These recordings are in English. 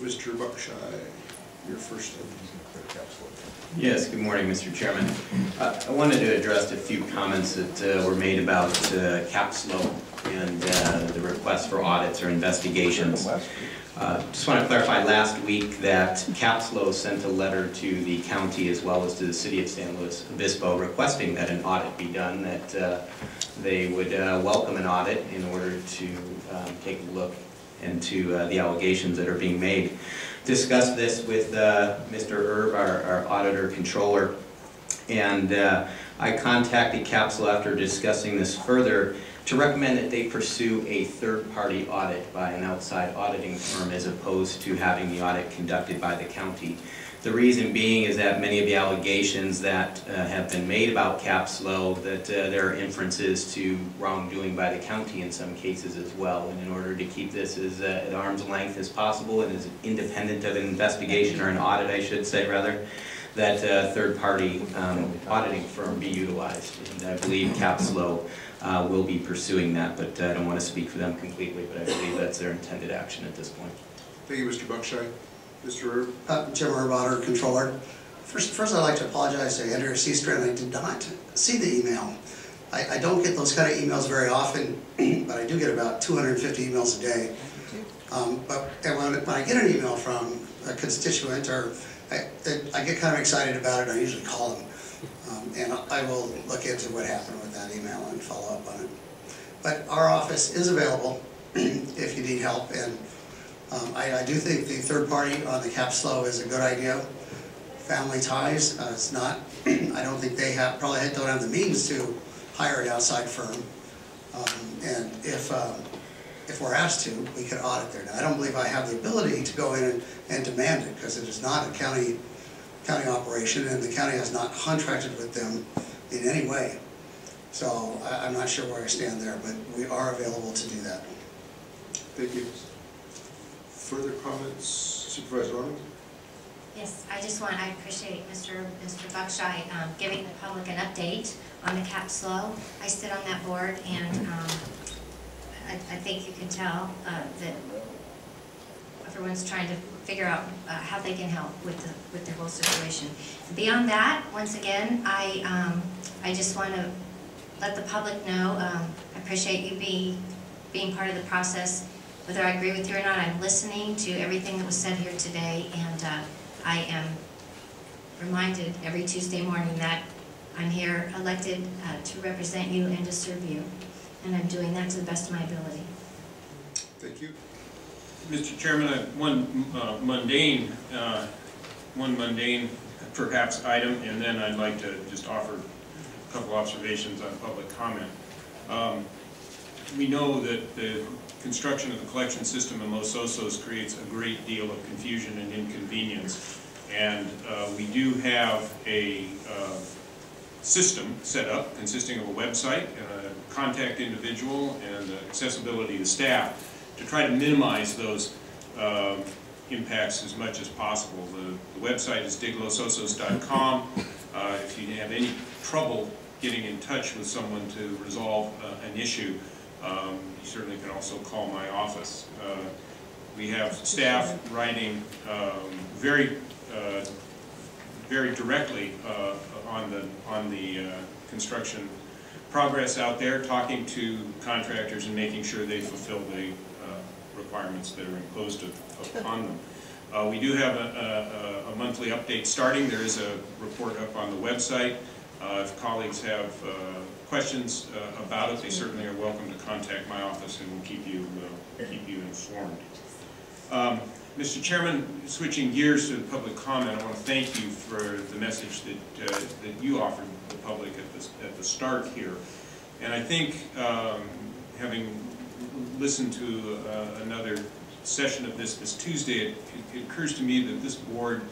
Mr. Buckshire, your first item. Yes, good morning, Mr. Chairman. I wanted to address a few comments that were made about SLO and the request for audits or investigations. Just want to clarify last week that SLO sent a letter to the county as well as to the city of San Luis Obispo requesting that an audit be done, that they would welcome an audit in order to take a look into the allegations that are being made. Discussed this with Mr. Erb, our auditor controller, and I contacted SLO after discussing this further to recommend that they pursue a third-party audit by an outside auditing firm as opposed to having the audit conducted by the county. The reason being is that many of the allegations that have been made about SLO, that there are inferences to wrongdoing by the county in some cases as well. And in order to keep this as at arm's length as possible and as independent of an investigation or an audit, I should say rather, that third-party auditing firm be utilized. And I believe SLO will be pursuing that, but I don't want to speak for them completely, but I believe that's their intended action at this point. Thank you, Mr. Buckshire. Mr. Erb? Jim Erb, Auditor Controller. First I'd like to apologize to Andrew Seastrand. I did not see the email. I don't get those kind of emails very often, but I do get about 250 emails a day. When I get an email from a constituent, or I get kind of excited about it, I usually call them. And I will look into what happened with that email and follow up on it. But our office is available if you need help, and I do think the third party on the SLO is a good idea. Family ties, it's not. I don't think they probably don't have the means to hire an outside firm. And if we're asked to, we could audit there. Now, I don't believe I have the ability to go in and demand it, because it is not a county operation, and the county has not contracted with them in any way. So I'm not sure where I stand there, but we are available to do that. Thank you. Further comments? Supervisor Arnold? Yes, I appreciate Mr. Buckshire giving the public an update on the SLO. I sit on that board, and I think you can tell that everyone's trying to figure out how they can help with the whole situation. Beyond that, once again, I just want to let the public know I appreciate you being part of the process. Whether I agree with you or not, I'm listening to everything that was said here today, and I am reminded every Tuesday morning that I'm here elected to represent you and to serve you, and I'm doing that to the best of my ability. Thank you. Mr. Chairman, one mundane perhaps item, and then I'd like to just offer a couple observations on public comment. We know that the construction of the collection system in Los Osos creates a great deal of confusion and inconvenience, and we do have a system set up consisting of a website, a contact individual, and accessibility to staff to try to minimize those impacts as much as possible. The website is diglososos.com. If you have any trouble getting in touch with someone to resolve an issue, you certainly can also call my office. We have staff writing very directly on the construction progress out there, talking to contractors and making sure they fulfill the requirements that are imposed upon them. We do have a monthly update starting. There is a report up on the website. If colleagues have questions about it, they certainly are welcome to contact my office, and we'll keep you informed. Mr. Chairman, switching gears to public comment, I want to thank you for the message that you offered the public at the start here. And I think, having listened to another session of this Tuesday, it occurs to me that this board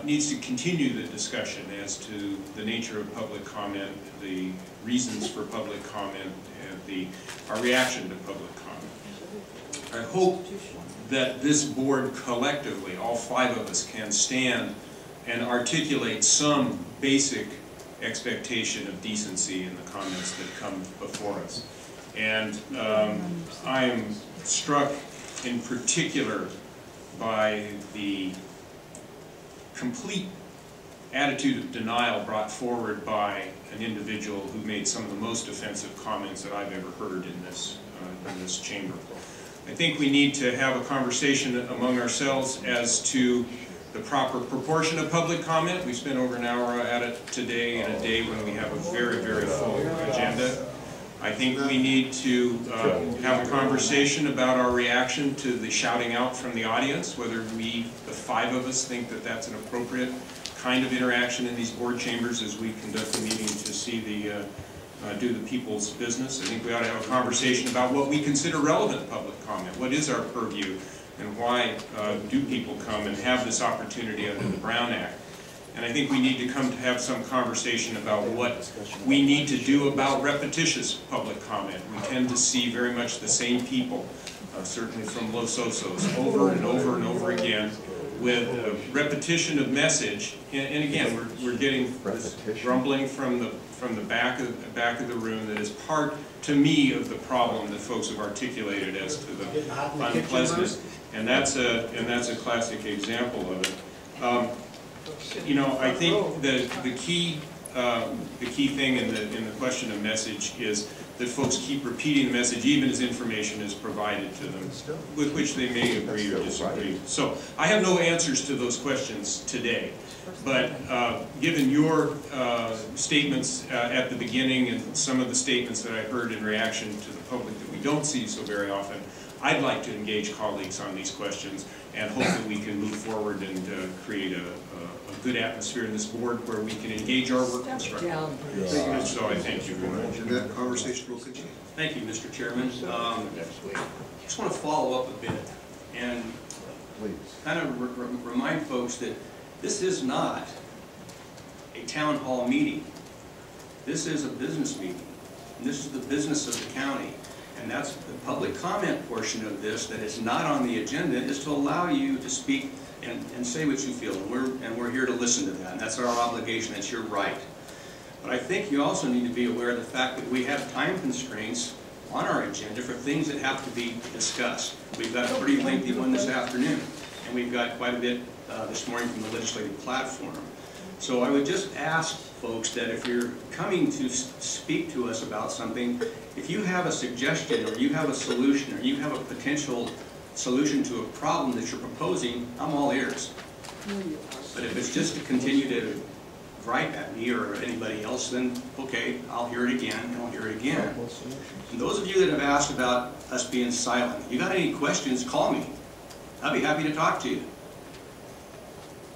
needs to continue the discussion as to the nature of public comment, the reasons for public comment, and our reaction to public comment. I hope that this board collectively, all five of us, can stand and articulate some basic expectation of decency in the comments that come before us. And I am struck in particular by the complete attitude of denial brought forward by an individual who made some of the most offensive comments that I've ever heard in this chamber. I think we need to have a conversation among ourselves as to the proper proportion of public comment. We spent over an hour at it today, in a day when we have a very, very full agenda. I think we need to have a conversation about our reaction to the shouting out from the audience, whether we, the 5 of us, think that that's an appropriate kind of interaction in these board chambers as we conduct the meeting to see the do the people's business. I think we ought to have a conversation about what we consider relevant public comment. What is our purview, and why do people come and have this opportunity under the Brown Act? And I think we need to come to have some conversation about what we need to do about repetitious public comment. We tend to see very much the same people, certainly from Los Osos, over and over and over again, with a repetition of message. And again, we're getting this grumbling from the back of the room that is part, to me, of the problem that folks have articulated as to the unpleasantness. And that's a classic example of it. You know, I think the key thing in the question of message is that folks keep repeating the message even as information is provided to them, with which they may agree or disagree. So I have no answers to those questions today, but given your statements at the beginning and some of the statements that I heard in reaction to the public that we don't see so very often, I'd like to engage colleagues on these questions and hope that we can move forward and create a good atmosphere in this board where we can engage our work constructively. And so I thank you very much. And that conversation will continue. Thank you, Mr. Chairman. Just want to follow up a bit and kind of remind folks that this is not a town hall meeting. This is a business meeting. And this is the business of the county. And that's the public comment portion of this that is not on the agenda, is to allow you to speak and say what you feel. And we're here to listen to that. And that's our obligation. That's your right. But I think you also need to be aware of the fact that we have time constraints on our agenda for things that have to be discussed. We've got a pretty lengthy one this afternoon. And we've got quite a bit this morning from the legislative platform. So I would just ask folks that if you're coming to speak to us about something, if you have a suggestion or you have a solution or you have a potential solution to a problem that you're proposing, I'm all ears. But if it's just to continue to gripe at me or anybody else, then okay, I'll hear it again and I'll hear it again. And those of you that have asked about us being silent, if you got any questions, call me. I'd be happy to talk to you.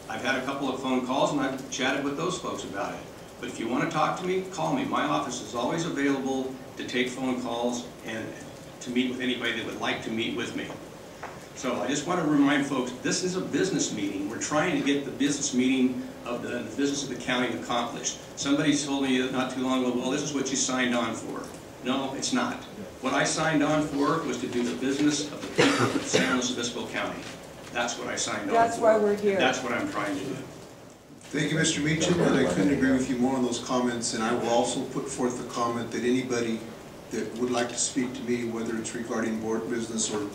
I've had a couple of phone calls and I've chatted with those folks about it. But if you want to talk to me, call me. My office is always available to take phone calls and to meet with anybody that would like to meet with me. So I just want to remind folks, this is a business meeting. We're trying to get the business meeting of the business of the county accomplished. Somebody told me not too long ago, well, this is what you signed on for. No, it's not. What I signed on for was to do the business of the people of San Luis Obispo County. That's what I signed on for. That's why we're here. That's what I'm trying to do. Thank you, Mr. Meacham, and I couldn't agree with you more on those comments, and I will also put forth the comment that anybody that would like to speak to me, whether it's regarding board business or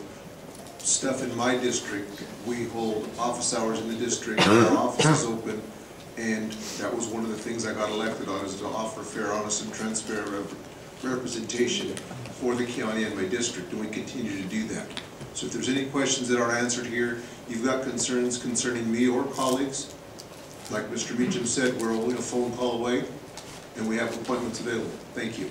stuff in my district, we hold office hours in the district, our office is open, and that was one of the things I got elected on, is to offer fair, honest, and transparent representation for the county and my district, and we continue to do that. So if there's any questions that aren't answered here, you've got concerns concerning me or colleagues, like Mr. Meacham said, we're only a phone call away, and we have appointments available. Thank you.